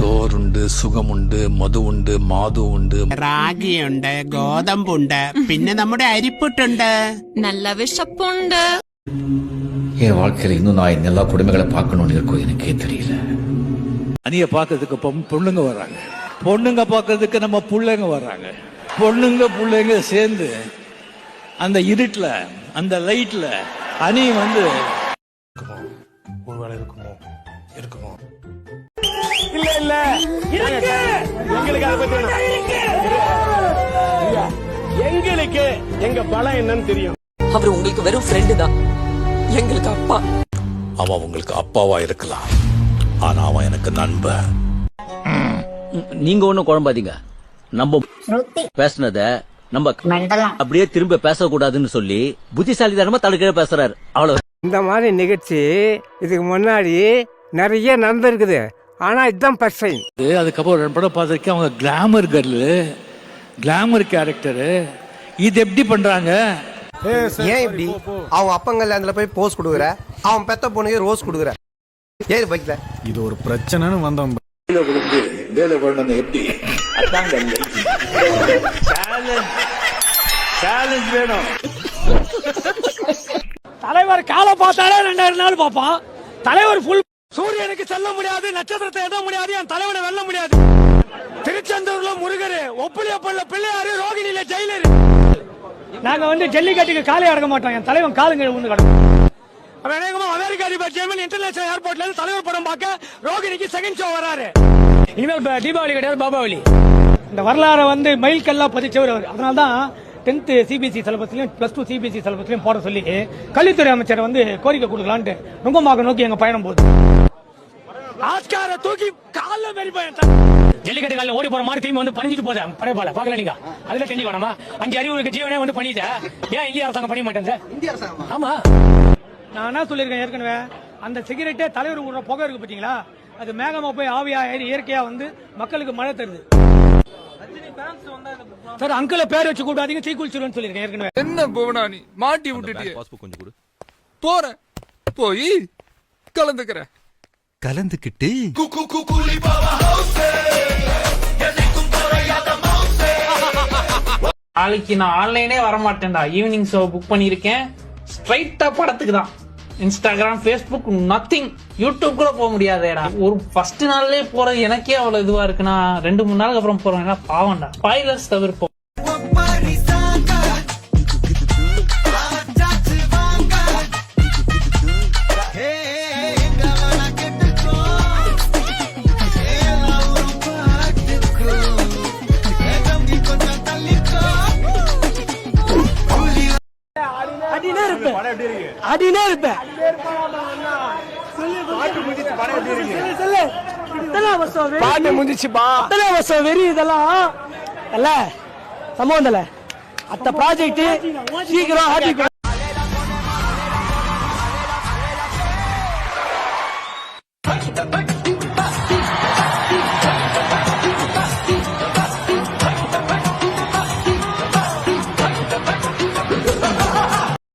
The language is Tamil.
ചോറുണ്ട്, സുഖമുണ്ട്, മധുവുണ്ട്, മാധുവുണ്ട്, റാഗിയുണ്ട്, ഗോതമ്പുണ്ട്, പിന്നെ നമ്മുടെ അരിപ്പുട്ടുണ്ട്, நல்ல விஷப்புண்டு. என் வாழ்க்கையில இன்னும் நான் எல்லா குடும்பங்களை பார்க்கணும்னு இருக்கும் எனக்கே தெரியல. அணிய பாக்குறதுக்கு பொண்ணுங்க வர்றாங்க, பொண்ணுங்க பாக்குறதுக்கு நம்ம புள்ளைங்க வர்றாங்க. பொண்ணுங்க புள்ளைங்க சேர்ந்து அந்த இருட்டுல அந்த லைட்ல அணி வந்து ஒருவேளை இருக்குமோ இருக்குமோ இல்ல இல்ல இருக்கு எங்களுக்கு அதை பத்தி எங்களுக்கு எங்க பலம் என்னன்னு தெரியும். அவர் உங்களுக்கு வெறும் ஃப்ரெண்டு தான், எங்களுக்கு அப்பா. அவன் உங்களுக்கு அப்பாவா இருக்கலாம், ஆனா அவன் எனக்கு நண்பன். நீங்க ஒண்ணும் குழம்பாதீங்க. நம்ம பேசுனத நம்ம அப்படியே திரும்ப பேசக்கூடாதுன்னு சொல்லி புத்திசாலித்தனமா தடுக்க பேசுறாரு. அவ்வளவு. இந்த மாதிரி நிகழ்ச்சி இதுக்கு முன்னாடி நிறைய நடந்திருக்குது, ஆனா இதுதான் ஃபர்ஸ்ட் டைம். அதுக்கப்புறம் ரெண்டு படம் பார்த்துருக்கேன். அவங்க கிளாமர் கேர்ளு, கிளாமர் கேரக்டரு. இது எப்படி பண்றாங்க? ஏன் இப்படி அவன் அப்பங்கல்ல அதுல போய் போஸ் கொடுக்குற, அவன் பெத்த பொண்ணுக்கு ரோஸ் கொடுக்குற, ஏது பைக்ல இது ஒரு பிரச்சனைன்னு வந்தோம். எப்படி சேலஞ்ச் வேணும். தலைவர் காலை பார்த்தாலே 2000 நாள் பார்ப்பான். தலைவர் ஃபுல் சூரியனுக்கு செல்ல முடியாது, நட்சத்திரத்தை எட்ட முடியாது, என் தலைவனை வெல்ல முடியாது. திருச்செந்தூர்ல முருகரு, ஒப்புளியப்பள்ள பிள்ளையாரு, ரோகிணியில ஜெயிலரு. நாங்க வந்து ஜல்லிக்கட்டுக்கு காலை அடக்க மாட்டோம், என் தலைவன் காலுங்க ஒண்ணு கிடக்கும். அமெரிக்கா அதிபர் ஜெர்மன் இன்டர்நேஷனல் ஏர்போர்ட்ல இருந்து தலைவர் படம் பார்க்க ரோகிணிக்கு செகண்ட் ஷோ வராரு. இனிமேல் தீபாவளி கிடையாது, பாபாவளி. இந்த வரலாறு வந்து மைல் கல்லா பதிச்சவர் அவர். அதனால்தான் 10th சிபிஎஸ்இ சிலபஸ்லயும் +2 சிபிஎஸ்இ சிலபஸ்லயும் போட சொல்லி கல்வித்துறை அமைச்சர் வந்து கோரிக்கை கொடுக்கலான்ட்டு நுங்கமாக நோக்கி எங்க பயணம் போகுது. ஆஸ்கார தூக்கி கால்ல மேரி பயன் ஜல்லிக்கட்டு காலில் ஓடி போற மாதிரி திரும்பி வந்து பணிஞ்சிட்டு போதே படைப்பால பாக்கல நீங்க. அதுல தெரிஞ்சு வேணாமா? 5 அறிவுக்கு ஜீவனே வந்து பண்ணிட்ட, ஏன் இந்திய அரசாங்கம் பண்ணி மாட்டேன்? இந்திய அரசாங்கம் ஆமா. நான் என்ன சொல்லியிருக்கேன் ஏற்கனவே, அந்த சிகரெட்டே தலைவர் விடுற புகை இருக்கு பாத்தீங்களா, அது மேகமா போய் ஆவியா இயற்கையா வந்து மக்களுக்கு மழை தருது. சார் அங்கிள பேர் வச்சு கூடாதீங்க, தீக்குளிச்சிருவேன்னு சொல்லியிருக்கேன் ஏற்கனவே. என்ன போவனா நீ மாட்டி விட்டுட்டியே. போறேன், போய் கலந்துக்கிறேன். கலந்துக்கிட்டு நாளைக்கு நான் ஆன்லைனே வரமாட்டேன்டா. ஈவினிங் ஷோ புக் பண்ணிருக்கேன். ஸ்ட்ரைட்டா படத்துக்கு தான். Instagram, Facebook nothing. யூடியூப் கூட போக முடியாதேடா. ஒரு ஃபர்ஸ்ட் நாள்லயே போறது எனக்கே அவ்வளவு இதுவா இருக்குன்னா 2-3 நாளுக்கு அப்புறம் போறேன். பாவம்டா. ஸ்பாயிலர்ஸ் தவிர்ப்போம். அடினே இருப்பேன். பாட்டு முடிச்சுப்பா. வெறி இதெல்லாம் இல்ல சம்பவம் இல்ல. அத்த ப்ராஜெக்ட் சீக்கிரம்